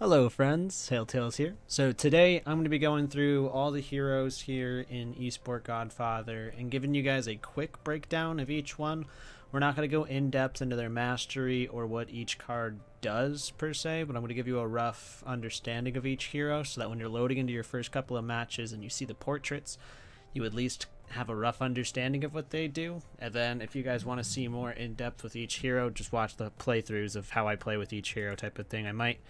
Hello friends, Hailtails here. So today I'm going to be going through all the heroes here in Esport Godfather and giving you guys a quick breakdown of each one. We're not going to go in depth into their mastery or what each card does per se, but I'm going to give you a rough understanding of each hero so that when you're loading into your first couple of matches and you see the portraits, you at least have a rough understanding of what they do. And then if you guys want to see more in depth with each hero, just watch the playthroughs of how I play with each hero type of thing. I might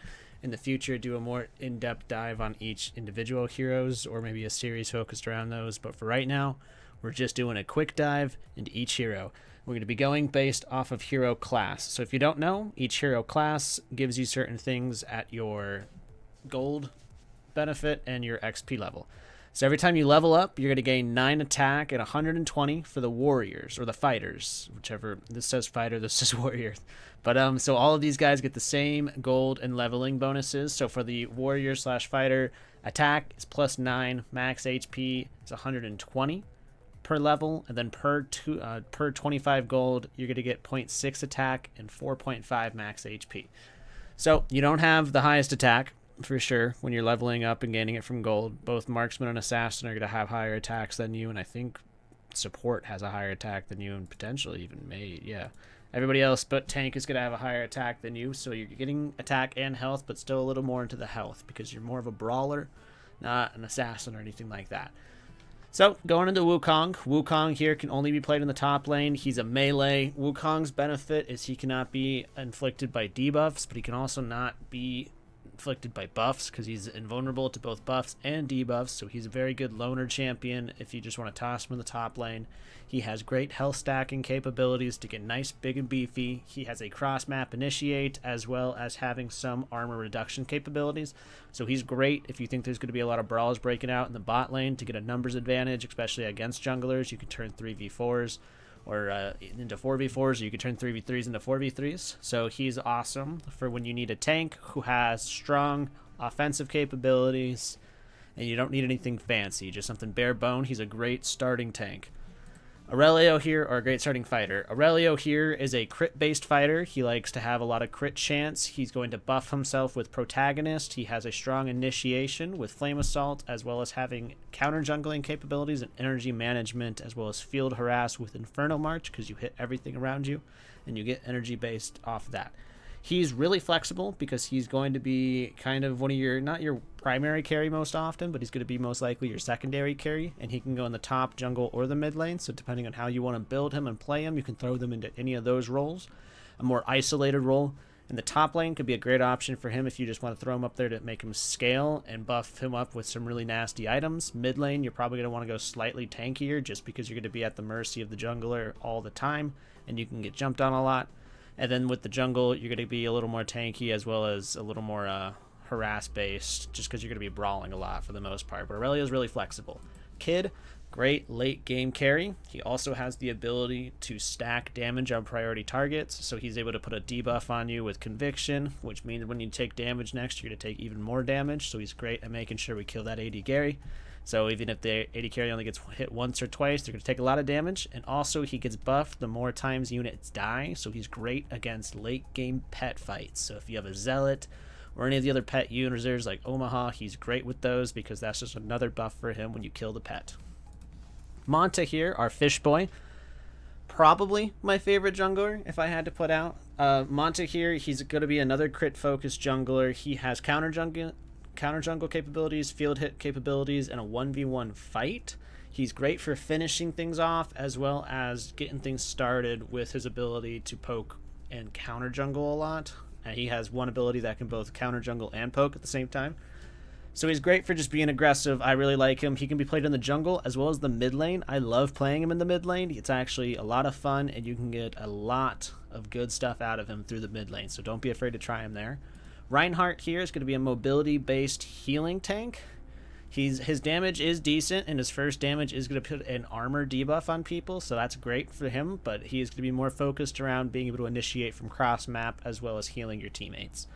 in the future do a more in-depth dive on each individual heroes or maybe a series focused around those, but for right now we're just doing a quick dive into each hero. We're going to be going based off of hero class. So if you don't know, each hero class gives you certain things at your gold benefit and your XP level. So every time you level up, you're going to gain 9 attack and 120 for the warriors or the fighters, whichever. This says fighter, this says warrior. But so all of these guys get the same gold and leveling bonuses. So for the warrior slash fighter, attack is plus 9, max HP is 120 per level, and then per 25 gold, you're going to get 0.6 attack and 4.5 max HP. So you don't have the highest attack for sure when you're leveling up and gaining it from gold. Both marksman and assassin are going to have higher attacks than you, and I think support has a higher attack than you, and potentially even mage. Yeah, everybody else but tank is going to have a higher attack than you, so you're getting attack and health, but still a little more into the health because you're more of a brawler, not an assassin or anything like that. So, going into Wukong. Wukong here can only be played in the top lane. He's a melee. Wukong's benefit is he cannot be inflicted by debuffs, but he can also not be inflicted by buffs because he's invulnerable to both buffs and debuffs, so he's a very good loner champion if you just want to toss him in the top lane. He has great health stacking capabilities to get nice, big, and beefy. He has a cross-map initiate as well as having some armor reduction capabilities, so he's great if you think there's going to be a lot of brawls breaking out in the bot lane to get a numbers advantage, especially against junglers. You can turn 3v4s or into 4v4s, or you could turn 3v3s into 4v3s. So he's awesome for when you need a tank who has strong offensive capabilities and you don't need anything fancy, just something bare bone. He's a great starting tank. Aurelio here, or a great starting fighter. Aurelio here is a crit-based fighter. He likes to have a lot of crit chance. He's going to buff himself with Protagonist. He has a strong initiation with Flame Assault, as well as having counter-jungling capabilities and energy management, as well as field harass with Inferno March, because you hit everything around you, and you get energy based off of that. He's really flexible because he's going to be kind of one of your, not your primary carry most often, but he's going to be most likely your secondary carry, and he can go in the top, jungle, or the mid lane, so depending on how you want to build him and play him, you can throw them into any of those roles. A more isolated role in the top lane could be a great option for him if you just want to throw him up there to make him scale and buff him up with some really nasty items. Mid lane, you're probably going to want to go slightly tankier just because you're going to be at the mercy of the jungler all the time, and you can get jumped on a lot. And then with the jungle, you're going to be a little more tanky as well as a little more harass-based, just because you're going to be brawling a lot for the most part. But Aurelio is really flexible. Kid, great late-game carry. He also has the ability to stack damage on priority targets, so he's able to put a debuff on you with Conviction, which means when you take damage next, you're going to take even more damage. So he's great at making sure we kill that AD carry. So even if the AD carry only gets hit once or twice, they're going to take a lot of damage. And also he gets buffed the more times units die, so he's great against late game pet fights. So if you have a Zealot or any of the other pet users like Omaha, he's great with those because that's just another buff for him when you kill the pet. Monta here, our fish boy. Probably my favorite jungler if I had to put out. Monta here, he's going to be another crit focused jungler. He has counter jungle capabilities, field hit capabilities, and a 1v1 fight. He's great for finishing things off as well as getting things started with his ability to poke and counter jungle a lot. And he has one ability that can both counter jungle and poke at the same time. So he's great for just being aggressive. I really like him. He can be played in the jungle as well as the mid lane. I love playing him in the mid lane. It's actually a lot of fun and you can get a lot of good stuff out of him through the mid lane. So don't be afraid to try him there. Reinhardt here is going to be a mobility-based healing tank. His damage is decent, and his first damage is going to put an armor debuff on people, so that's great for him, but he is going to be more focused around being able to initiate from cross-map as well as healing your teammates.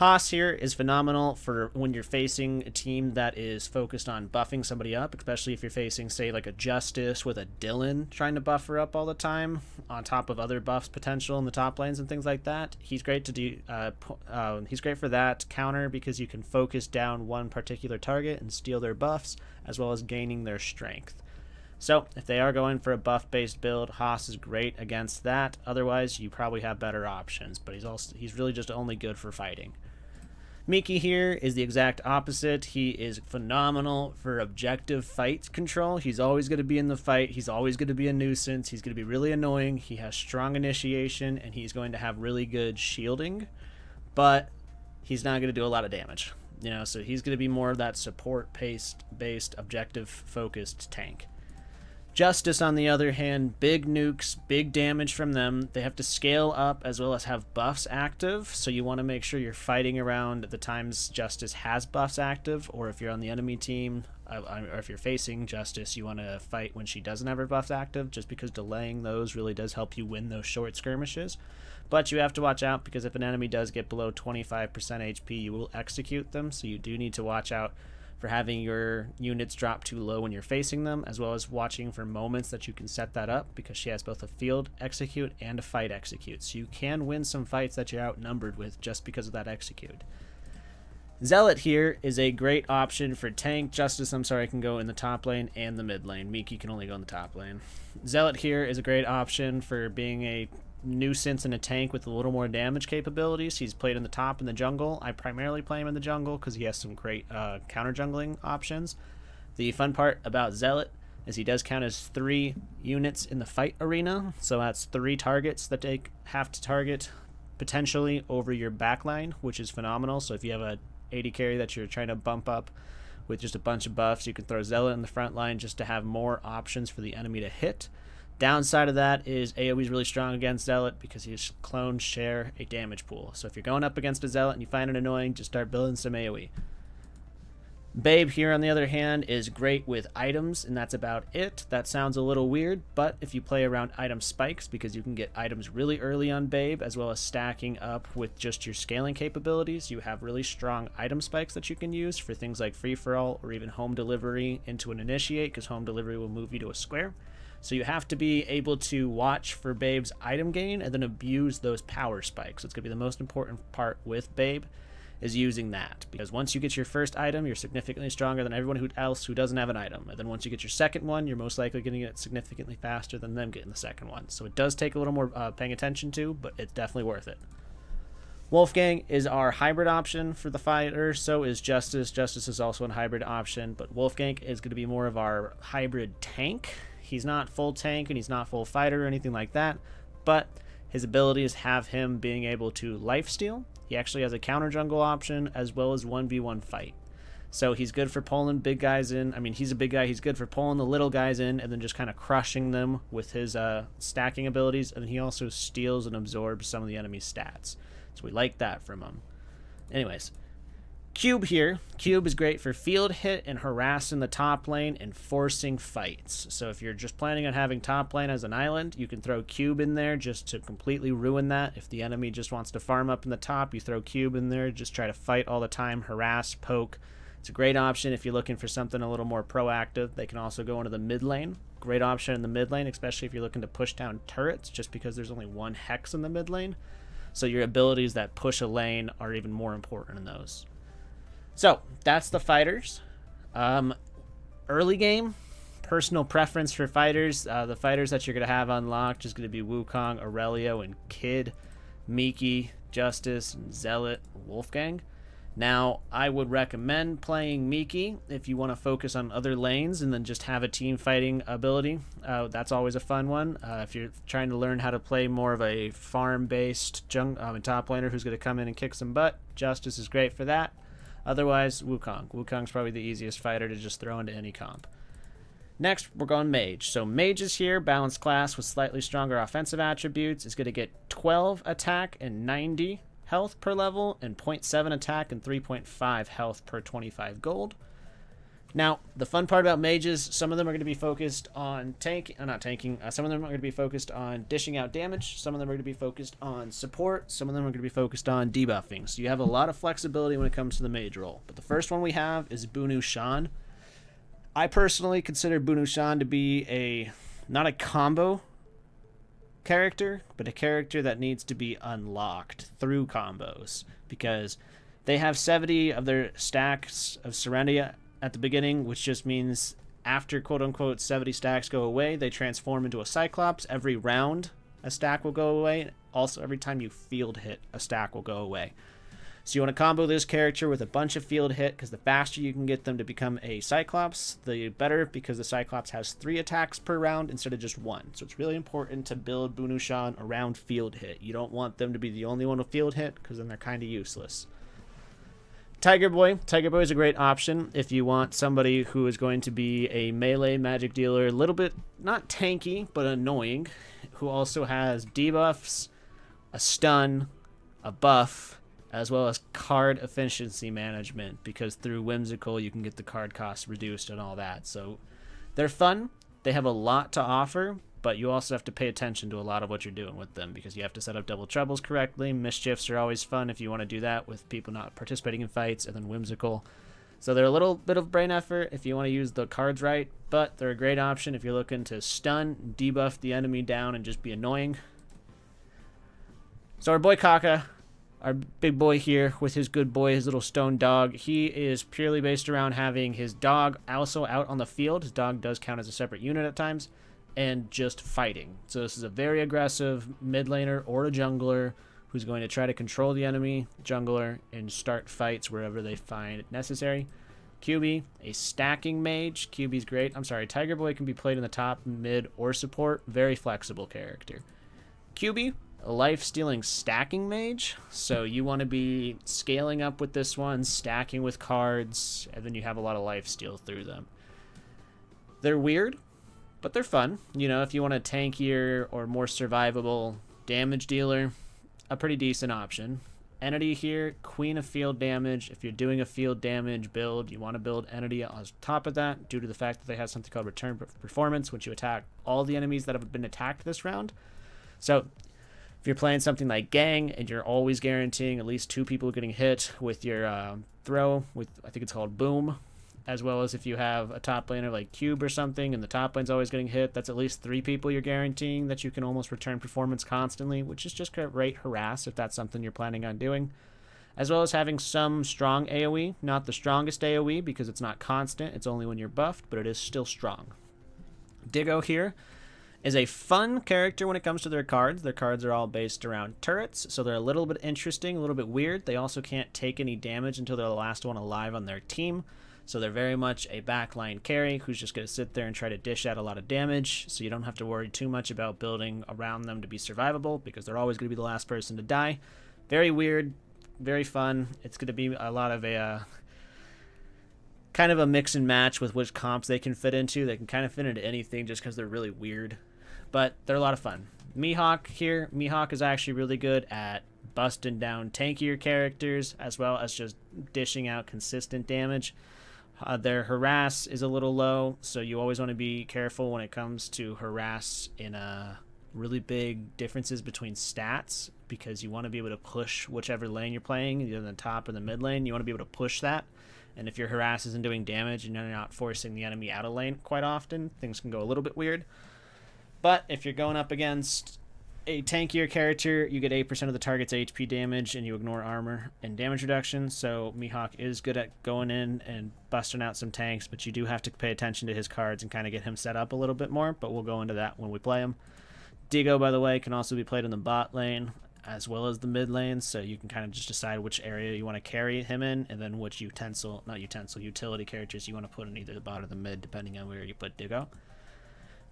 Haas here is phenomenal for when you're facing a team that is focused on buffing somebody up, especially if you're facing, say, like a Justice with a Dylan trying to buff her up all the time, on top of other buffs potential in the top lanes and things like that. He's great to do. He's great for that counter because you can focus down one particular target and steal their buffs, as well as gaining their strength. So if they are going for a buff-based build, Haas is great against that. Otherwise, you probably have better options, but he's really just only good for fighting. Miki here is the exact opposite. He is phenomenal for objective fight control. He's always going to be in the fight. He's always going to be a nuisance. He's going to be really annoying. He has strong initiation, and he's going to have really good shielding, but he's not going to do a lot of damage. So he's going to be more of that support-based, objective-focused tank. Justice, on the other hand, big nukes, big damage from them. They have to scale up as well as have buffs active, so you want to make sure you're fighting around the times Justice has buffs active, or if you're on the enemy team, or if you're facing Justice, you want to fight when she doesn't have her buffs active, just because delaying those really does help you win those short skirmishes. But you have to watch out, because if an enemy does get below 25% HP, you will execute them, so you do need to watch out for having your units drop too low when you're facing them, as well as watching for moments that you can set that up, because she has both a field execute and a fight execute. So you can win some fights that you're outnumbered with just because of that execute. Zealot here is a great option for tank. Justice, can go in the top lane and the mid lane. Miki can only go in the top lane. Zealot here is a great option for being a nuisance in a tank with a little more damage capabilities. He's played in the top and the jungle. I primarily play him in the jungle because he has some great counter jungling options. The fun part about Zealot is he does count as 3 units in the fight arena, so that's 3 targets that they have to target potentially over your backline, which is phenomenal. So if you have a AD carry that you're trying to bump up with just a bunch of buffs, you can throw Zealot in the front line just to have more options for the enemy to hit. Downside of that is AoE is really strong against Zealot because his clones share a damage pool. So if you're going up against a Zealot and you find it annoying, just start building some AoE. Babe here, on the other hand, is great with items, and that's about it. That sounds a little weird, but if you play around item spikes, because you can get items really early on Babe, as well as stacking up with just your scaling capabilities, you have really strong item spikes that you can use for things like free-for-all or even home delivery into an initiate, because home delivery will move you to a square. So you have to be able to watch for Babe's item gain and then abuse those power spikes. So it's going to be the most important part with Babe, is using that. Because once you get your first item, you're significantly stronger than everyone else who doesn't have an item. And then once you get your second one, you're most likely going to get significantly faster than them getting the second one. So it does take a little more paying attention to, but it's definitely worth it. Wolfgang is our hybrid option for the fighter, so is Justice. Justice is also a hybrid option, but Wolfgang is going to be more of our hybrid tank. He's not full tank and he's not full fighter or anything like that, but his abilities have him being able to lifesteal. He actually has a counter jungle option as well as 1v1 fight. So he's good for pulling big guys in. I mean, he's a big guy. He's good for pulling the little guys in and then just kind of crushing them with his stacking abilities. And he also steals and absorbs some of the enemy's stats. So we like that from him. Anyways, Cube here. Cube is great for field hit and harass in the top lane and forcing fights. So if you're just planning on having top lane as an island, you can throw Cube in there just to completely ruin that. If the enemy just wants to farm up in the top, you throw Cube in there, just try to fight all the time, harass, poke. It's a great option if you're looking for something a little more proactive. They can also go into the mid lane. Great option in the mid lane, especially if you're looking to push down turrets, just because there's only 1 hex in the mid lane. So your abilities that push a lane are even more important in those. So that's the fighters. Early game, personal preference for fighters. The fighters that you're going to have unlocked is going to be Wukong, Aurelio, and Kid, Miki, Justice, and Zealot, Wolfgang. Now, I would recommend playing Miki if you want to focus on other lanes and then just have a team fighting ability. That's always a fun one. If you're trying to learn how to play more of a farm-based top laner who's going to come in and kick some butt, Justice is great for that. Otherwise, Wukong. Wukong's probably the easiest fighter to just throw into any comp. Next, we're going Mage. So Mage is here, balanced class with slightly stronger offensive attributes. Is going to get 12 attack and 90 health per level, and 0.7 attack and 3.5 health per 25 gold. Now, the fun part about mages, some of them are going to be focused on not tanking. Some of them are going to be focused on dishing out damage. Some of them are going to be focused on support. Some of them are going to be focused on debuffing. So you have a lot of flexibility when it comes to the mage role. But the first one we have is Bunu Shan. I personally consider Bunu Shan to be not a combo character, but a character that needs to be unlocked through combos, because they have 70 of their stacks of Serenity at the beginning, which just means after quote-unquote 70 stacks go away, they transform into a Cyclops. Every round, a stack will go away. Also, every time you field hit, a stack will go away. So you want to combo this character with a bunch of field hit, because the faster you can get them to become a Cyclops, the better, because the Cyclops has 3 attacks per round instead of just 1. So it's really important to build Bunu Shan around field hit. You don't want them to be the only one with field hit, because then they're kind of useless. Tiger Boy is a great option if you want somebody who is going to be a melee magic dealer, a little bit not tanky but annoying, who also has debuffs, a stun, a buff, as well as card efficiency management, because through Whimsical you can get the card cost reduced and all that. So they're fun, they have a lot to offer, but you also have to pay attention to a lot of what you're doing with them, because you have to set up double troubles correctly. Mischiefs are always fun if you want to do that with people not participating in fights, and then Whimsical. So they're a little bit of brain effort if you want to use the cards right, but they're a great option if you're looking to stun, debuff the enemy down, and just be annoying. So our boy Kaka, our big boy here with his good boy, his little stone dog, he is purely based around having his dog also out on the field. His dog does count as a separate unit at times. And just fighting. So this is a very aggressive mid laner or a jungler who's going to try to control the enemy jungler and start fights wherever they find it necessary. QB, a stacking mage. QB's great. I'm sorry, Tiger Boy can be played in the top, mid, or support. Very flexible character. QB, a life-stealing stacking mage. So you want to be scaling up with this one, stacking with cards, and then you have a lot of life steal through them. They're weird, but they're fun. You know, if you want a tankier or more survivable damage dealer, a pretty decent option. Entity here, queen of field damage. If you're doing a field damage build, you want to build Entity on top of that, due to the fact that they have something called return performance, which you attack all the enemies that have been attacked this round. So if you're playing something like Gang and you're always guaranteeing at least 2 people getting hit with your throw, with I think it's called Boom, as well as if you have a top laner like Cube or something and the top lane's always getting hit, that's at least 3 people you're guaranteeing that you can almost return performance constantly, which is just great harass if that's something you're planning on doing. As well as having some strong AoE, not the strongest AoE because it's not constant, it's only when you're buffed, but it is still strong. Diggo here is a fun character when it comes to their cards. Their cards are all based around turrets, so they're a little bit interesting, a little bit weird. They also can't take any damage until they're the last one alive on their team. So they're very much a backline carry who's just going to sit there and try to dish out a lot of damage, so you don't have to worry too much about building around them to be survivable, because they're always going to be the last person to die. Very weird, very fun. It's going to be a lot of a kind of a mix and match with which comps they can fit into. They can kind of fit into anything just because they're really weird, but they're a lot of fun. Mihawk here. Mihawk is actually really good at busting down tankier characters, as well as just dishing out consistent damage. Their harass is a little low, so you always want to be careful when it comes to harass in really big differences between stats, because you want to be able to push whichever lane you're playing, either the top or the mid lane. You want to be able to push that, and if your harass isn't doing damage and you're not forcing the enemy out of lane quite often, things can go a little bit weird. But if you're going up against a tankier character, you get 8% of the target's HP damage and you ignore armor and damage reduction. So Mihawk is good at going in and busting out some tanks, but you do have to pay attention to his cards and kind of get him set up a little bit more, but we'll go into that when we play him. Diggo, by the way, can also be played in the bot lane as well as the mid lane, so you can kind of just decide which area you want to carry him in, and then which utility characters you want to put in either the bot or the mid, depending on where you put Diggo.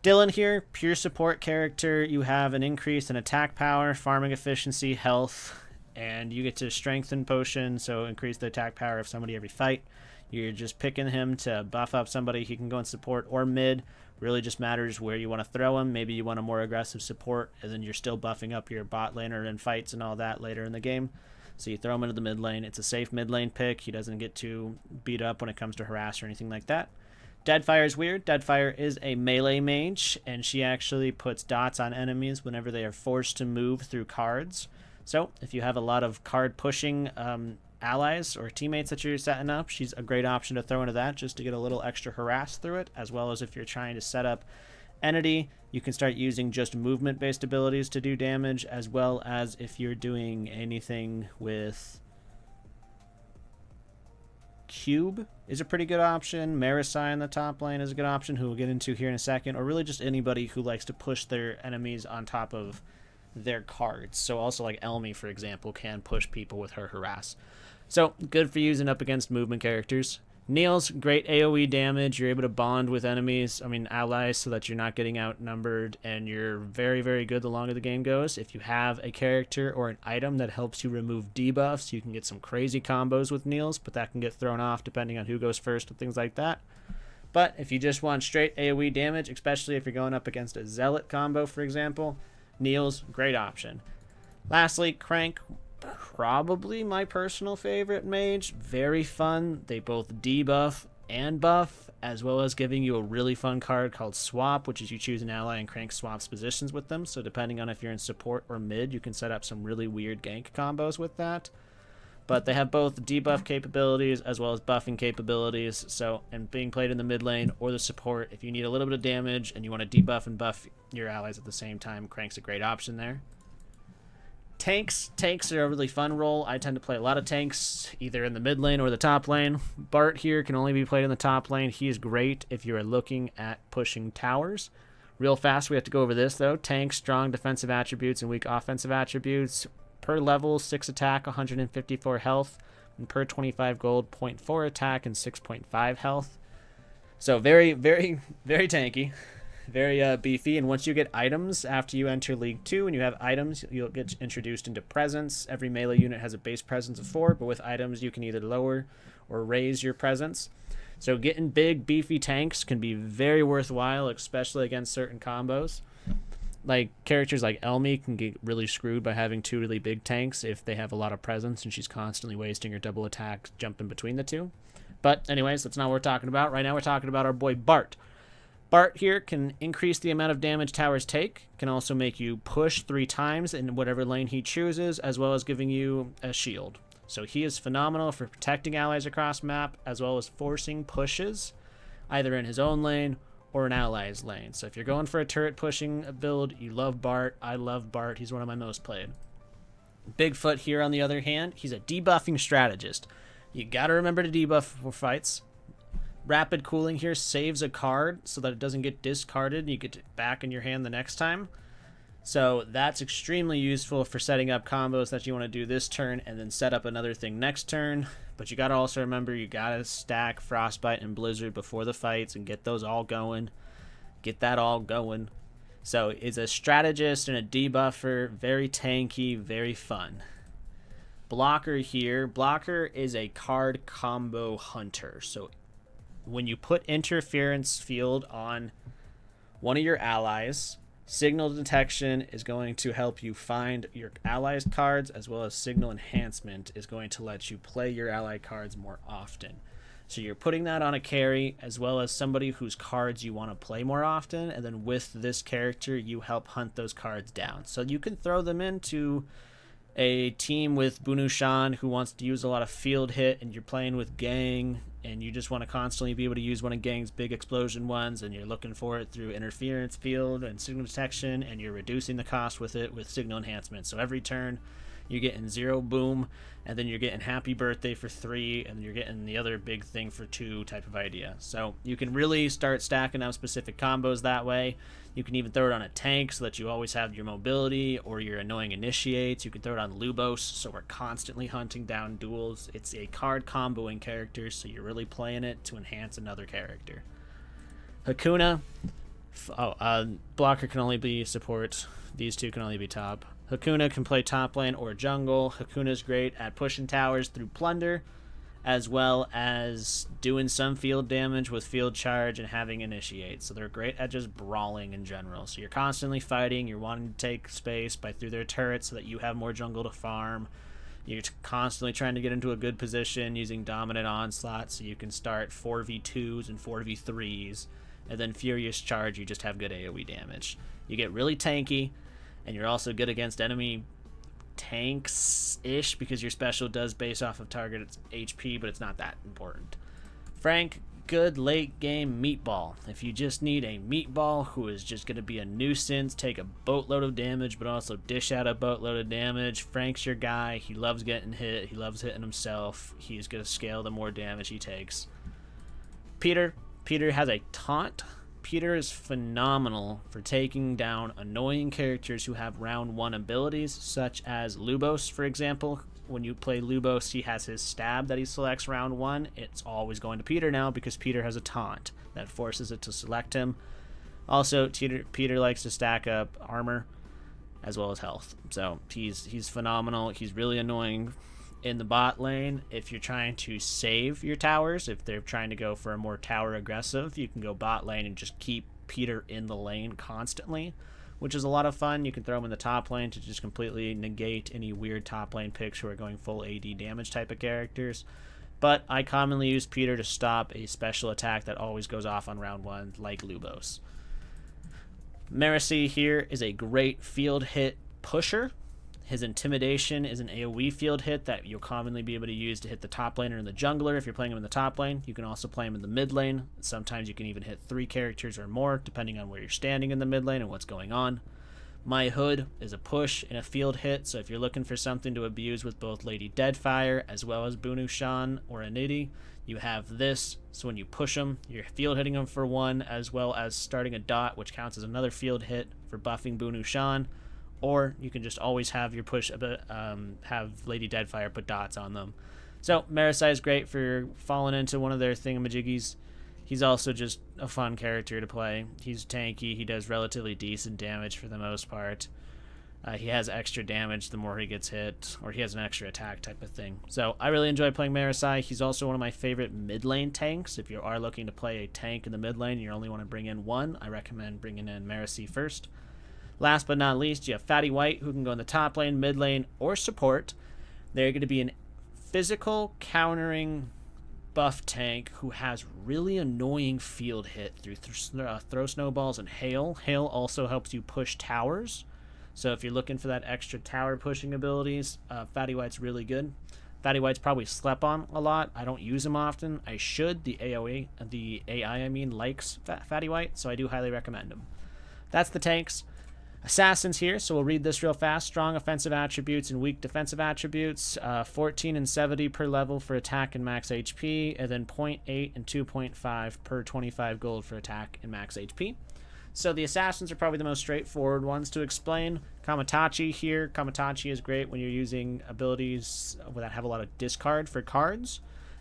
Dylan here, pure support character. You have an increase in attack power, farming efficiency, health, and you get to strengthen potion, so increase the attack power of somebody every fight. You're just picking him to buff up somebody. He can go in support or mid. Really just matters where you want to throw him. Maybe you want a more aggressive support, and then you're still buffing up your bot laner in fights and all that later in the game. So you throw him into the mid lane. It's a safe mid lane pick. He doesn't get too beat up when it comes to harass or anything like that. Deadfire is weird. Deadfire is a melee mage, and she actually puts dots on enemies whenever they are forced to move through cards. So if you have a lot of card pushing allies or teammates that you're setting up, she's a great option to throw into that just to get a little extra harass through it, as well as if you're trying to set up entity, you can start using just movement based abilities to do damage, as well as if you're doing anything with Cube is a pretty good option. Marisai in the top lane is a good option, who we'll get into here in a second, or really just anybody who likes to push their enemies on top of their cards. So also like Elmi, for example, can push people with her harass. So good for using up against movement characters. Neil's great AoE damage. You're able to bond with allies, so that you're not getting outnumbered, and you're very, very good the longer the game goes. If you have a character or an item that helps you remove debuffs, you can get some crazy combos with Neil's, but that can get thrown off depending on who goes first and things like that. But if you just want straight AoE damage, especially if you're going up against a Zealot combo, for example, Neil's great option. Lastly, Crank, probably my personal favorite mage. Very fun. They both debuff and buff, as well as giving you a really fun card called Swap, which is you choose an ally and Crank swaps positions with them. So depending on if you're in support or mid, you can set up some really weird gank combos with that. But they have both debuff capabilities as well as buffing capabilities. So, and being played in the mid lane or the support, if you need a little bit of damage and you want to debuff and buff your allies at the same time, Crank's a great option there. Tanks are a really fun role. I tend to play a lot of tanks, either in the mid lane or the top lane. Bart here can only be played in the top lane. He is great if you are looking at pushing towers. Real fast, we have to go over this, though. Tanks, strong defensive attributes and weak offensive attributes. Per level, 6 attack, 154 health. And per 25 gold, 0.4 attack and 6.5 health. So very, very, very tanky. Very beefy, and once you get items after you enter League 2 and you have items, you'll get introduced into presence. Every melee unit has a base presence of 4, but with items you can either lower or raise your presence. So getting big, beefy tanks can be very worthwhile, especially against certain combos. Like characters like Elmi can get really screwed by having 2 really big tanks if they have a lot of presence and she's constantly wasting her double attack jumping between the two. But anyways, that's not what we're talking about. Right now we're talking about our boy Bart. Bart here can increase the amount of damage towers take, can also make you push 3 times in whatever lane he chooses, as well as giving you a shield. So he is phenomenal for protecting allies across map, as well as forcing pushes, either in his own lane or an ally's lane. So if you're going for a turret pushing build, you love Bart. I love Bart. He's one of my most played. Bigfoot here, on the other hand, he's a debuffing strategist. You gotta remember to debuff for fights. Rapid cooling here saves a card so that it doesn't get discarded and you get it back in your hand the next time. So that's extremely useful for setting up combos that you want to do this turn and then set up another thing next turn. But you got to also remember you got to stack Frostbite and Blizzard before the fights and get those all going. Get that all going. So it's a strategist and a debuffer, very tanky, very fun. Blocker here. Blocker is a card combo hunter. So when you put interference field on one of your allies, signal detection is going to help you find your allies cards, as well as signal enhancement is going to let you play your ally cards more often. So you're putting that on a carry, as well as somebody whose cards you want to play more often, and then with this character you help hunt those cards down. So you can throw them into a team with Bunu Shan who wants to use a lot of field hit, and you're playing with Gang and you just want to constantly be able to use one of Gang's big explosion ones, and you're looking for it through interference field and signal detection, and you're reducing the cost with it with signal enhancement. So every turn you're getting 0 boom, and then you're getting happy birthday for 3, and you're getting the other big thing for 2 type of idea. So you can really start stacking up specific combos that way. You can even throw it on a tank so that you always have your mobility or your annoying initiates. You can throw it on Lubos, so we're constantly hunting down duels. It's a card comboing character, so you're really playing it to enhance another character. Hakuna. Blocker can only be support. These 2 can only be top. Hakuna can play top lane or jungle. Hakuna's great at pushing towers through plunder, as well as doing some field damage with field charge and having initiate. So they're great at just brawling in general. So you're constantly fighting, you're wanting to take space by through their turrets so that you have more jungle to farm. You're constantly trying to get into a good position using Dominant Onslaught so you can start 4v2s and 4v3s. And then Furious Charge, you just have good AoE damage. You get really tanky, and you're also good against enemy tanks-ish because your special does base off of target HP, but it's not that important. Frank, good late game meatball. If you just need a meatball who is just going to be a nuisance, take a boatload of damage, but also dish out a boatload of damage, Frank's your guy. He loves getting hit. He loves hitting himself. He's going to scale the more damage he takes. Peter has a taunt. Peter is phenomenal for taking down annoying characters who have round 1 abilities, such as Lubos, for example. When you play Lubos, he has his stab that he selects round 1. It's always going to Peter now because Peter has a taunt that forces it to select him. Also, Peter likes to stack up armor as well as health. So he's phenomenal. He's really annoying in the bot lane. If you're trying to save your towers, if they're trying to go for a more tower aggressive, you can go bot lane and just keep Peter in the lane constantly, which is a lot of fun. You can throw him in the top lane to just completely negate any weird top lane picks who are going full AD damage type of characters. But I commonly use Peter to stop a special attack that always goes off on round 1, like Lubos. Mercy here is a great field hit pusher. His Intimidation is an AoE field hit that you'll commonly be able to use to hit the top laner and the jungler if you're playing him in the top lane. You can also play him in the mid lane. Sometimes you can even hit 3 characters or more, depending on where you're standing in the mid lane and what's going on. My Hood is a push and a field hit, so if you're looking for something to abuse with both Lady Deadfire as well as Bunu Shan or Anidi, you have this. So when you push them, you're field hitting them for 1, as well as starting a dot, which counts as another field hit for buffing Bunu Shan. Or you can just always have your push, have Lady Deadfire put dots on them. So Marasai is great for falling into one of their thingamajiggies. He's also just a fun character to play. He's tanky. He does relatively decent damage for the most part. He has extra damage the more he gets hit, or he has an extra attack type of thing. So I really enjoy playing Marasai. He's also one of my favorite mid lane tanks. If you are looking to play a tank in the mid lane and you only want to bring in one, I recommend bringing in Marasai first. Last but not least, you have Fatty White, who can go in the top lane, mid lane, or support. They're going to be an physical countering buff tank who has really annoying field hit through throw snowballs and hail. Hail also helps you push towers. So if you're looking for that extra tower pushing abilities, Fatty White's really good. Fatty White's probably slept on a lot. I don't use him often. I should. The AI likes Fatty White, so I do highly recommend him. That's the tanks. Assassins here, so we'll read this real fast. Strong offensive attributes and weak defensive attributes. 14 and 70 per level for attack and max HP, and then 0.8 and 2.5 per 25 gold for attack and max HP. So the assassins are probably the most straightforward ones to explain. Kamatachi here. Kamatachi is great when you're using abilities that have a lot of discard for cards,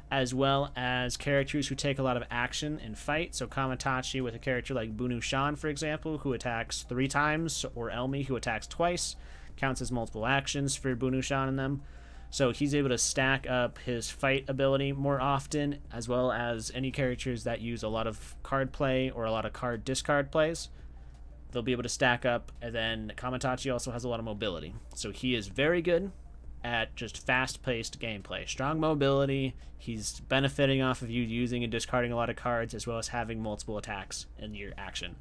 as well as characters who take a lot of action in fight. So Kamatachi with a character like Bunu Shan, for example, who attacks 3 times, or Elmi, who attacks twice, counts as multiple actions for Bunu Shan in them. So he's able to stack up his fight ability more often, as well as any characters that use a lot of card play or a lot of card discard plays. They'll be able to stack up, and then Kamatachi also has a lot of mobility. So he is very good at just fast-paced gameplay. Strong mobility. He's benefiting off of you using and discarding a lot of cards, as well as having multiple attacks in your action.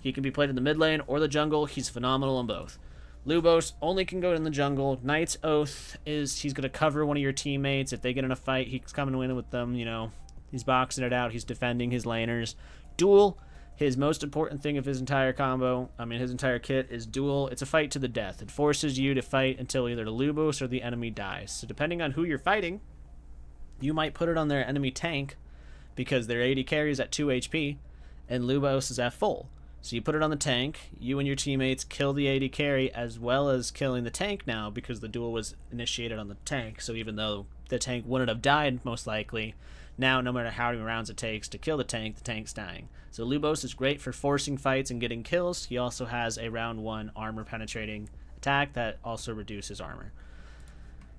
He can be played in the mid lane or the jungle. He's phenomenal in both. Lubos only can go in the jungle. Knight's Oath is he's going to cover one of your teammates. If they get in a fight, he's coming in with them, He's boxing it out. He's defending his laners. Duel. His most important thing of his entire his entire kit is duel. It's a fight to the death. It forces you to fight until either the Lubos or the enemy dies. So depending on who you're fighting, you might put it on their enemy tank because their AD carry is at 2 HP and Lubos is at full. So you put it on the tank, you and your teammates kill the AD carry as well as killing the tank now because the duel was initiated on the tank. So even though the tank wouldn't have died most likely, now no matter how many rounds it takes to kill the tank's dying. So Lubos is great for forcing fights and getting kills. He also has a round 1 armor penetrating attack that also reduces armor.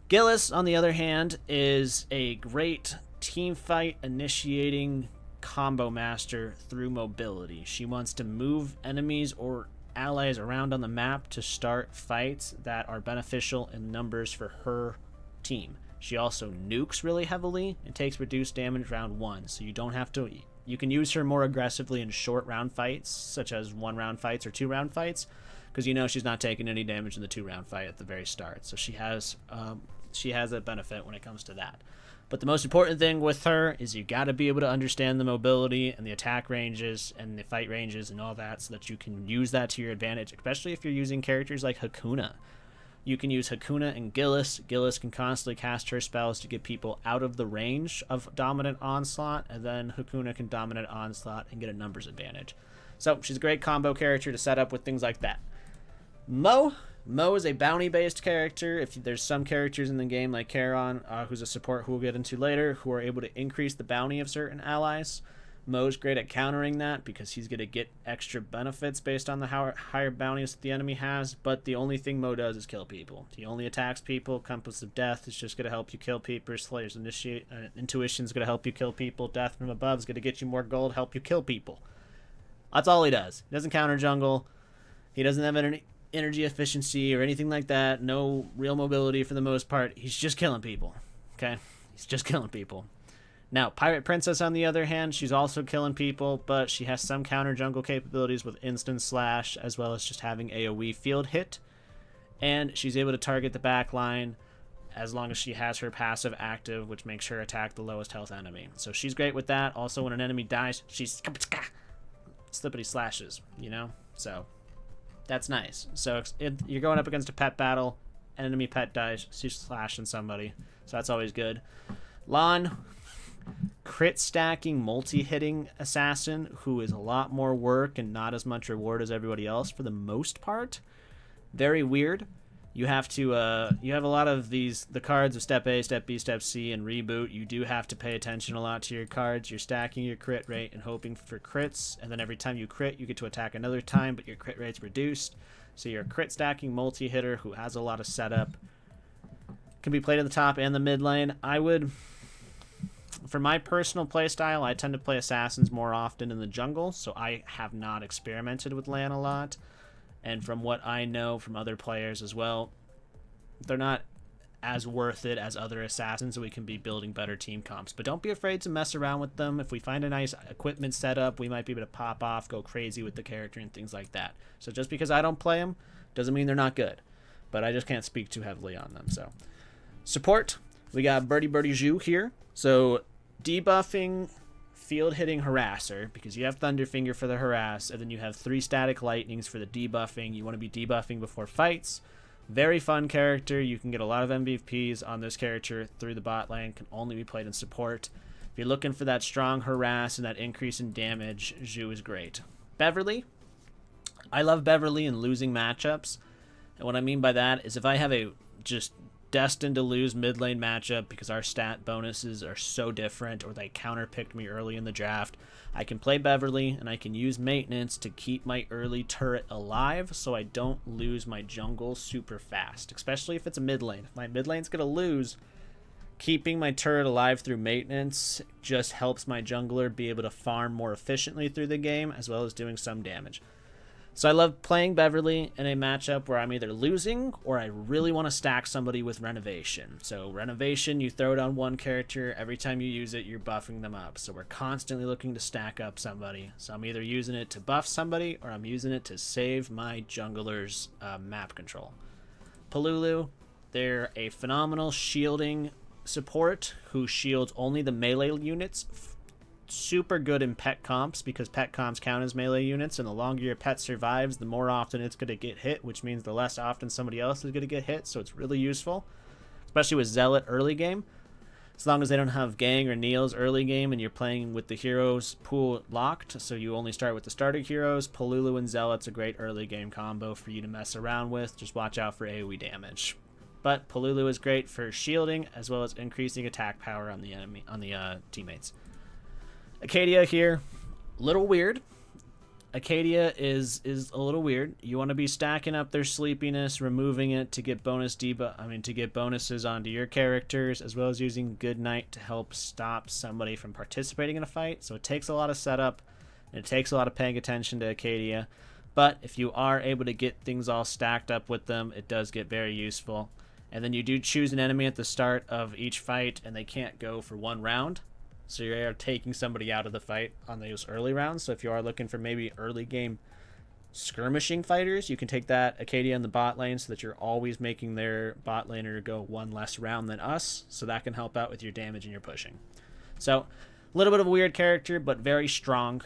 Gillis, on the other hand, is a great team fight initiating combo master through mobility. She wants to move enemies or allies around on the map to start fights that are beneficial in numbers for her team. She also nukes really heavily and takes reduced damage round 1, so you don't have to. You can use her more aggressively in short round fights, such as 1-round fights or 2-round fights, because you know she's not taking any damage in the 2-round fight at the very start. So she has a benefit when it comes to that. But the most important thing with her is you got to be able to understand the mobility and the attack ranges and the fight ranges and all that, so that you can use that to your advantage, especially if you're using characters like Hakuna. You can use Hakuna and Gillis. Gillis can constantly cast her spells to get people out of the range of Dominant Onslaught, and then Hakuna can Dominant Onslaught and get a numbers advantage. So she's a great combo character to set up with things like that. Mo is a bounty-based character. If there's some characters in the game like Charon, who's a support who we'll get into later, who are able to increase the bounty of certain allies. Mo's great at countering that because he's going to get extra benefits based on the higher bounties that the enemy has, but the only thing Mo does is kill people. He only attacks people. Compass of Death is just going to help you kill people. Slayer's Intuition is going to help you kill people. Death from Above is going to get you more gold, help you kill people. That's all he does. He doesn't counter jungle. He doesn't have any energy efficiency or anything like that. No real mobility for the most part. He's just killing people. Okay? He's just killing people. Now, Pirate Princess, on the other hand, she's also killing people, but she has some counter jungle capabilities with instant slash, as well as just having AoE field hit. And she's able to target the back line as long as she has her passive active, which makes her attack the lowest health enemy. So she's great with that. Also, when an enemy dies, she's slippity slashes, you know? So that's nice. So if you're going up against a pet battle, enemy pet dies, she's slashing somebody. So that's always good. Lan, crit stacking, multi-hitting assassin who is a lot more work and not as much reward as everybody else for the most part. Very weird. You have to you have a lot of the cards of step A, step B, step C, and reboot. You do have to pay attention a lot to your cards. You're stacking your crit rate and hoping for crits, and then every time you crit, you get to attack another time, but your crit rate's reduced. So you're a crit stacking multi-hitter who has a lot of setup. Can be played at the top and the mid lane. For my personal playstyle, I tend to play assassins more often in the jungle, so I have not experimented with Lan a lot. And from what I know from other players as well, they're not as worth it as other assassins, so we can be building better team comps. But don't be afraid to mess around with them. If we find a nice equipment setup, we might be able to pop off, go crazy with the character and things like that. So just because I don't play them doesn't mean they're not good. But I just can't speak too heavily on them. So support, we got Birdie Zhu here. So debuffing, field hitting harasser, because you have Thunderfinger for the harass, and then you have 3 static lightnings for the debuffing. You want to be debuffing before fights. Very fun character. You can get a lot of MVPs on this character through the bot lane. Can only be played in support. If you're looking for that strong harass and that increase in damage, Zhu is great. Beverly. I love Beverly in losing matchups. And what I mean by that is if I have a just destined to lose mid lane matchup because our stat bonuses are so different, or they counterpicked me early in the draft, I can play Beverly and I can use maintenance to keep my early turret alive so I don't lose my jungle super fast, especially if it's a mid lane. If my mid lane's gonna lose, keeping my turret alive through maintenance just helps my jungler be able to farm more efficiently through the game, as well as doing some damage. So I love playing Beverly in a matchup where I'm either losing or I really want to stack somebody with Renovation. So Renovation, you throw it on one character. Every time you use it, you're buffing them up. So we're constantly looking to stack up somebody. So I'm either using it to buff somebody or I'm using it to save my jungler's map control. Polulu, they're a phenomenal shielding support who shields only the melee units. Super good in pet comps because pet comps count as melee units, and the longer your pet survives, the more often it's going to get hit, which means the less often somebody else is going to get hit. So it's really useful, especially with Zealot early game. As long as they don't have Gang or Neils early game and you're playing with the heroes pool locked, so you only start with the starter heroes, Polulu and Zealot's a great early game combo for you to mess around with. Just watch out for AoE damage. But Polulu is great for shielding as well as increasing attack power on the enemy, on the teammates. Acadia here, little weird. Acadia is a little weird. You want to be stacking up their sleepiness, removing it to get to get bonuses onto your characters, as well as using Good Night to help stop somebody from participating in a fight. So it takes a lot of setup, and it takes a lot of paying attention to Acadia. But if you are able to get things all stacked up with them, it does get very useful. And then you do choose an enemy at the start of each fight, and they can't go for 1 round. So you're taking somebody out of the fight on those early rounds. So if you are looking for maybe early game skirmishing fighters, you can take that Acadia in the bot lane so that you're always making their bot laner go 1 less round than us. So that can help out with your damage and your pushing. So a little bit of a weird character, but very strong.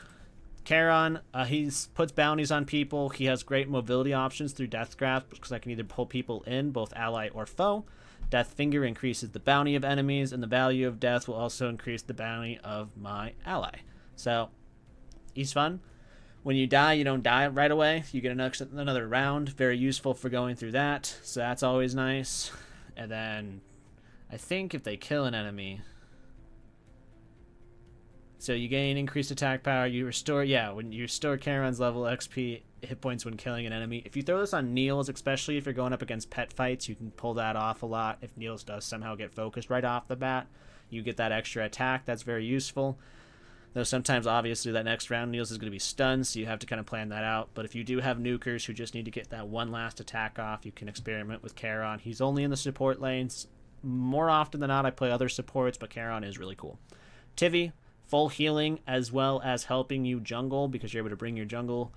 Charon, he puts bounties on people. He has great mobility options through Death Grasp, because I can either pull people in, both ally or foe. Death Finger increases the bounty of enemies, and the value of death will also increase the bounty of my ally. So, he's fun. When you die, you don't die right away. You get another round. Very useful for going through that. So that's always nice. And then, I think if they kill an enemy... So you gain increased attack power. You restore, when you restore Charon's level XP hit points when killing an enemy. If you throw this on Niels, especially if you're going up against pet fights, you can pull that off a lot. If Niels does somehow get focused right off the bat, you get that extra attack. That's very useful. Though sometimes, obviously, that next round Niels is going to be stunned, so you have to kind of plan that out. But if you do have nukers who just need to get that one last attack off, you can experiment with Charon. He's only in the support lanes. More often than not, I play other supports, but Charon is really cool. Tivi, full healing as well as helping you jungle, because you're able to bring your jungle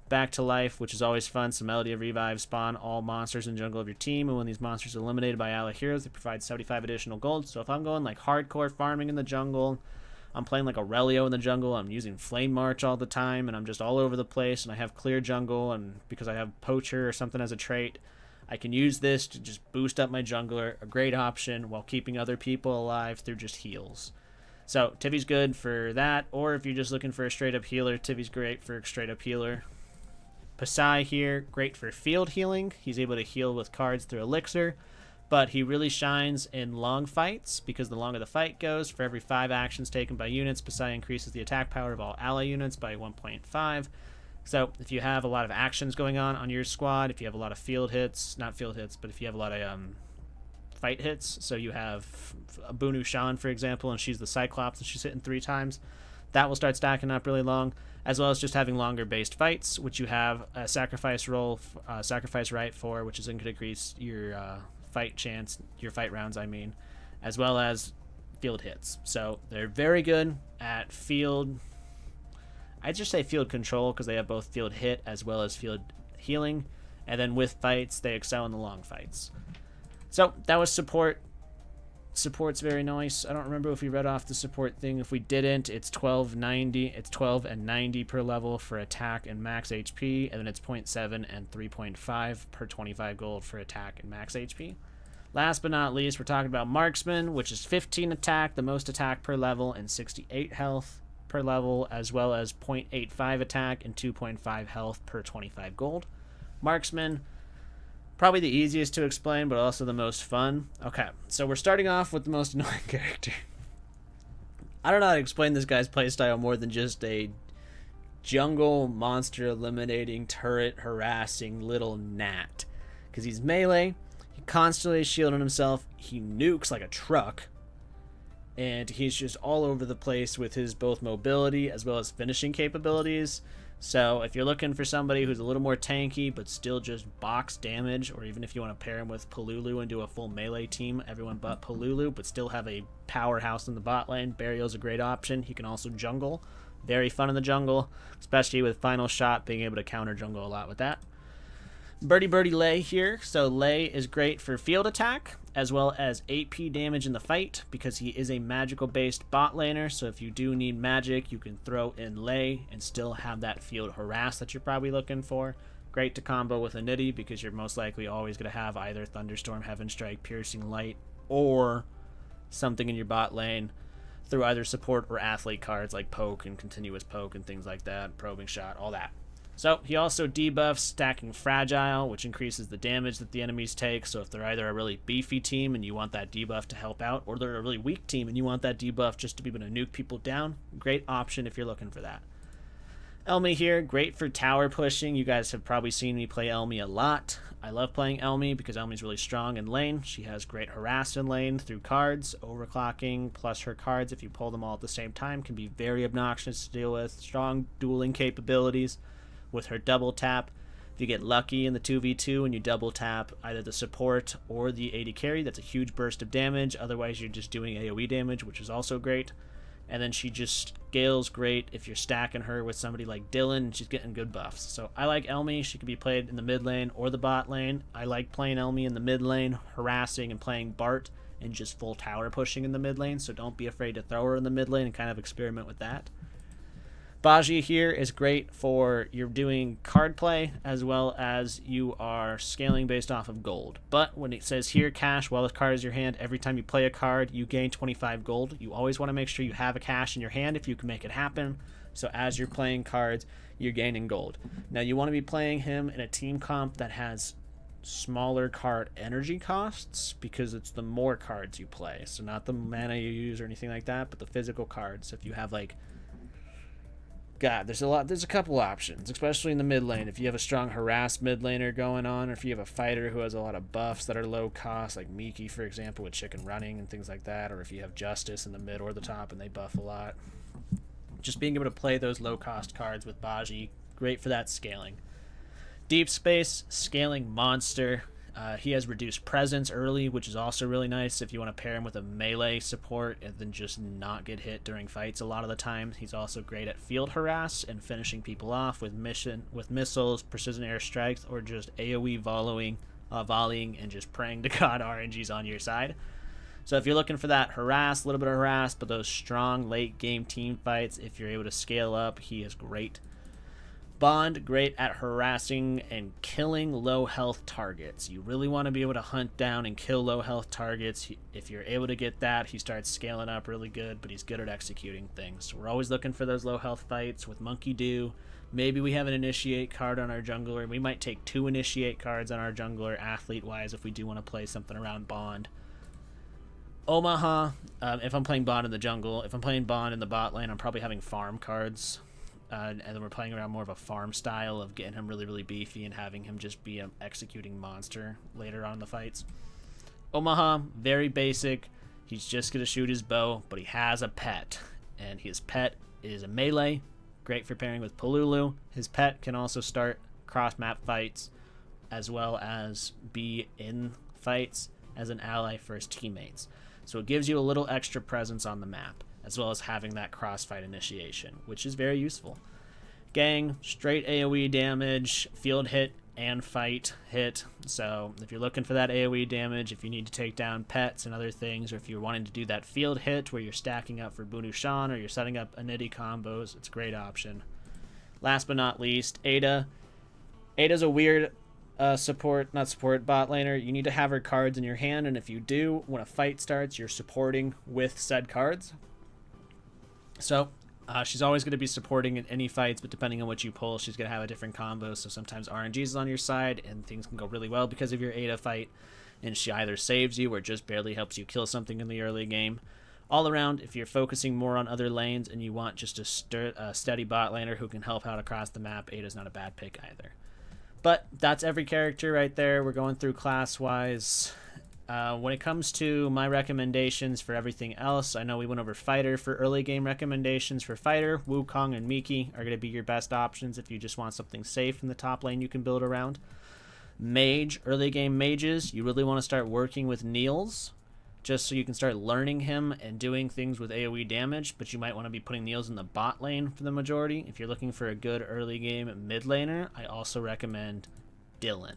back to life, which is always fun. So Melody of Revive spawn all monsters in jungle of your team, and when these monsters are eliminated by ally heroes, they provide 75 additional gold. So if I'm going like hardcore farming in the jungle, I'm playing like Aurelio in the jungle, I'm using Flame March all the time, and I'm just all over the place, and I have clear jungle, and because I have Poacher or something as a trait, I can use this to just boost up my jungler, a great option, while keeping other people alive through just heals. So Tivi's good for that, or if you're just looking for a straight-up healer, Tivi's great for a straight-up healer. Pasai here, great for field healing. He's able to heal with cards through Elixir, but he really shines in long fights, because the longer the fight goes, for every 5 actions taken by units, Pasai increases the attack power of all ally units by 1.5. So if you have a lot of actions going on your squad, if you have a lot of field hits, not field hits, but if you have a lot of fight hits, so you have Bunu Shan, for example, and she's the Cyclops and she's hitting 3 times, that will start stacking up really long, as well as just having longer based fights, which you have a sacrifice right for, which is going to increase your fight chance, your fight rounds, I mean, as well as field hits. So they're very good at field, I'd just say field control, because they have both field hit as well as field healing, and then with fights, they excel in the long fights. So that was support. Support's very nice. I don't remember if we read off the support thing. If we didn't, it's 1290. It's 12 and 90 per level for attack and max HP, and then it's 0.7 and 3.5 per 25 gold for attack and max HP. Last but not least, we're talking about Marksman, which is 15 attack, the most attack per level, and 68 health per level, as well as 0.85 attack and 2.5 health per 25 gold. Marksman, probably the easiest to explain, but also the most fun. Okay, so we're starting off with the most annoying character. I don't know how to explain this guy's playstyle more than just a jungle monster eliminating, turret harassing little gnat. Because he's melee, he constantly is shielding himself, he nukes like a truck, and he's just all over the place with his both mobility as well as finishing capabilities. So if you're looking for somebody who's a little more tanky but still just box damage, or even if you want to pair him with Palulu and do a full melee team, everyone but Palulu, but still have a powerhouse in the bot lane, Burial's a great option. He can also jungle. Very fun in the jungle, especially with Final Shot, being able to counter jungle a lot with that. Birdie Lay here. So Lay is great for field attack as well as AP damage in the fight, because he is a magical based bot laner. So if you do need magic, you can throw in Lay and still have that field harass that you're probably looking for. Great to combo with a Nitty, because you're most likely always going to have either Thunderstorm, Heaven Strike, Piercing Light, or something in your bot lane through either support or athlete cards like Poke and Continuous Poke and things like that, Probing Shot, all that. So he also debuffs stacking Fragile, which increases the damage that the enemies take. So if they're either a really beefy team and you want that debuff to help out, or they're a really weak team and you want that debuff just to be able to nuke people down, great option if you're looking for that. Elmi here, great for tower pushing. You guys have probably seen me play Elmi a lot. I love playing Elmi because Elmi's really strong in lane. She has great harass in lane through cards. Overclocking plus her cards, if you pull them all at the same time, can be very obnoxious to deal with. Strong dueling capabilities with her double tap. you get lucky in the 2v2 and you double tap either the support or the AD carry, that's a huge burst of damage. Otherwise, you're just doing AoE damage, which is also great. And then she just scales great if you're stacking her with somebody like Dylan. She's getting good buffs. So I like Elmi. She can be played in the mid lane or the bot lane. I like playing Elmi in the mid lane, harassing and playing Bart and just full tower pushing in the mid lane. So don't be afraid to throw her in the mid lane and kind of experiment with that. Baji here is great for you're doing card play as well as you are scaling based off of gold. But when it says here cash while the card is your hand, every time you play a card you gain 25 gold. You always want to make sure you have a cash in your hand if you can make it happen. So as you're playing cards, you're gaining gold. Now you want to be playing him in a team comp that has smaller card energy costs because it's the more cards you play. So not the mana you use or anything like that, but the physical cards. If you have like God, there's a couple options, especially in the mid lane. If you have a strong harassed mid laner going on, or if you have a fighter who has a lot of buffs that are low cost, like Miki, for example, with chicken running and things like that, or if you have Justice in the mid or the top and they buff a lot. Just being able to play those low cost cards with Baji, great for that scaling. Deep Space, scaling monster. He has reduced presence early, which is also really nice if you want to pair him with a melee support and then just not get hit during fights a lot of the time. He's also great at field harass and finishing people off with missiles, precision airstrikes, or just AoE volleying and just praying to God RNGs on your side. So if you're looking for that harass, a little bit of harass, but those strong late game team fights, if you're able to scale up, he is great. Bond, great at harassing and killing low health targets. You really want to be able to hunt down and kill low health targets. If you're able to get that, he starts scaling up really good, but he's good at executing things. So we're always looking for those low health fights with Monkey Do. Maybe we have an initiate card on our jungler. We might take 2 initiate cards on our jungler athlete wise if we do want to play something around Bond. Omaha, if I'm playing Bond in the jungle. If I'm playing Bond in the bot lane, I'm probably having farm cards. And then we're playing around more of a farm style of getting him really, really beefy and having him just be an executing monster later on in the fights. Omaha, very basic. He's just going to shoot his bow, but he has a pet. And his pet is a melee. Great for pairing with Palulu. His pet can also start cross-map fights as well as be in fights as an ally for his teammates. So it gives you a little extra presence on the map, as well as having that crossfight initiation, which is very useful. Gang, straight AoE damage, field hit and fight hit. So if you're looking for that AoE damage, if you need to take down pets and other things, or if you're wanting to do that field hit where you're stacking up for Bunu Shan or you're setting up Aniti combos, it's a great option. Last but not least, Ada. Ada's a weird bot laner. You need to have her cards in your hand, and if you do, when a fight starts, you're supporting with said cards. So she's always going to be supporting in any fights, but depending on what you pull, she's going to have a different combo. So sometimes RNG is on your side and things can go really well because of your Ada fight, and she either saves you or just barely helps you kill something in the early game. All around, if you're focusing more on other lanes and you want just a steady bot laner who can help out across the map, Ada's not a bad pick either. But that's every character right there. We're going through class-wise. When it comes to my recommendations for everything else, I know we went over Fighter for early game recommendations. For Fighter, Wukong and Miki are going to be your best options if you just want something safe in the top lane you can build around. Mage, early game mages, you really want to start working with Niels, just so you can start learning him and doing things with AoE damage, but you might want to be putting Niels in the bot lane for the majority. If you're looking for a good early game mid laner, I also recommend Dylan.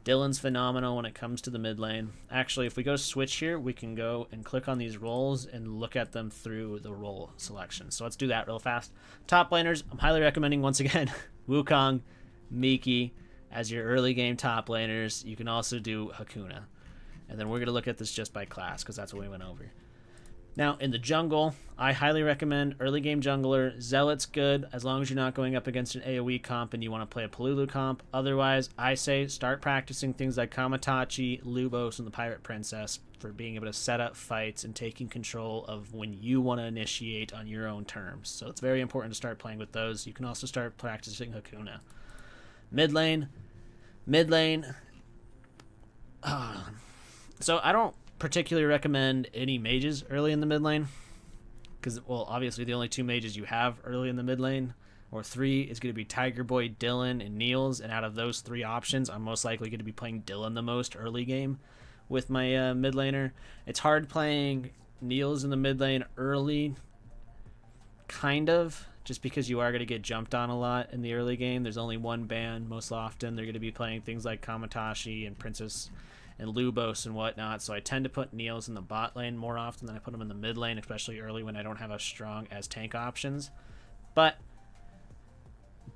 Dylan's phenomenal when it comes to the mid lane. Actually, if we go switch here, we can go and click on these roles and look at them through the role selection. So let's do that real fast. Top laners, I'm highly recommending, once again, Wukong, Miki as your early game top laners. You can also do Hakuna. And then we're going to look at this just by class because that's what we went over. Now, in the jungle, I highly recommend early game jungler. Zealot's good as long as you're not going up against an AoE comp and you want to play a Palulu comp. Otherwise, I say start practicing things like Kamatachi, Lubos, and the Pirate Princess for being able to set up fights and taking control of when you want to initiate on your own terms. So it's very important to start playing with those. You can also start practicing Hakuna. Mid lane. So I don't particularly recommend any mages early in the mid lane because, well, obviously the only 2 mages you have early in the mid lane or 3 is going to be Tiger Boy, Dylan, and Niels. And out of those 3 options, I'm most likely going to be playing Dylan the most early game with my mid laner. It's hard playing Niels in the mid lane early, kind of, just because you are going to get jumped on a lot in the early game. There's only one ban most often. They're going to be playing things like Kamatashi and Princess and Lubos and whatnot, so I tend to put Niels in the bot lane more often than I put them in the mid lane, especially early when I don't have as strong as tank options. But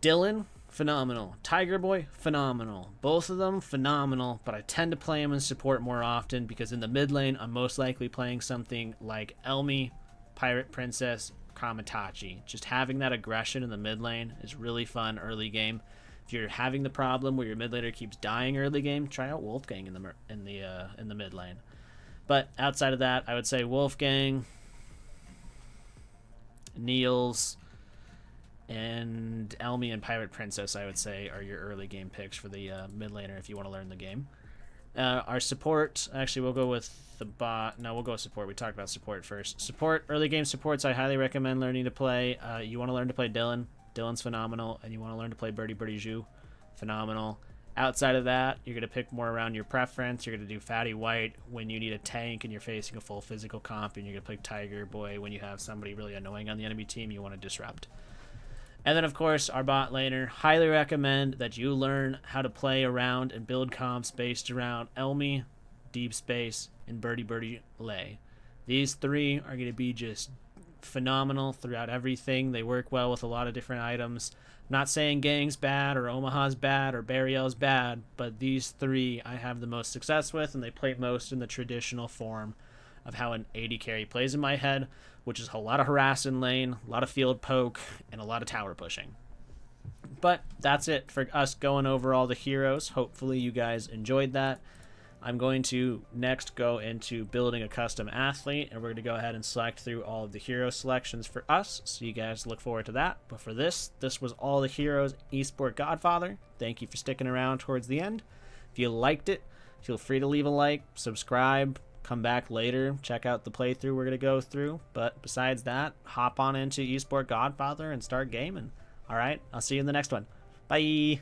Dylan, phenomenal. Tiger Boy, phenomenal. Both of them, phenomenal, but I tend to play them in support more often because in the mid lane, I'm most likely playing something like Elmi, Pirate Princess, Kamatachi. Just having that aggression in the mid lane is really fun early game. If you're having the problem where your mid laner keeps dying early game, try out Wolfgang in the mid lane. But outside of that, I would say Wolfgang, Niels, and Elmi and Pirate Princess, I would say, are your early game picks for the mid laner if you want to learn the game. Our support, actually, we'll go with the bot. No, we'll go with support. We talked about support first. Support, early game supports, I highly recommend learning to play. You want to learn to play Dylan. Dylan's phenomenal. And you want to learn to play Birdie Birdie Zhu. Phenomenal. Outside of that, you're going to pick more around your preference. You're going to do Fatty White when you need a tank and you're facing a full physical comp. And you're going to pick Tiger Boy when you have somebody really annoying on the enemy team you want to disrupt. And then, of course, our bot laner. Highly recommend that you learn how to play around and build comps based around Elmi, Deep Space, and Birdie Birdie Lay. These 3 are going to be just phenomenal throughout everything. They work well with a lot of different items. I'm not saying Gang's bad or Omaha's bad or Burial's bad, but these 3 I have the most success with, and they play most in the traditional form of how an AD carry plays in my head, which is a lot of harass in lane, a lot of field poke, and a lot of tower pushing. But that's it for us going over all the heroes. Hopefully you guys enjoyed that. I'm going to next go into building a custom athlete, and we're going to go ahead and select through all of the hero selections for us, so you guys look forward to that. But for this was all the heroes Esport Godfather. Thank you for sticking around towards the end. If you liked it, feel free to leave a like, subscribe, come back later, check out the playthrough we're going to go through. But besides that, hop on into Esport Godfather and start gaming. All right, I'll see you in the next one. Bye.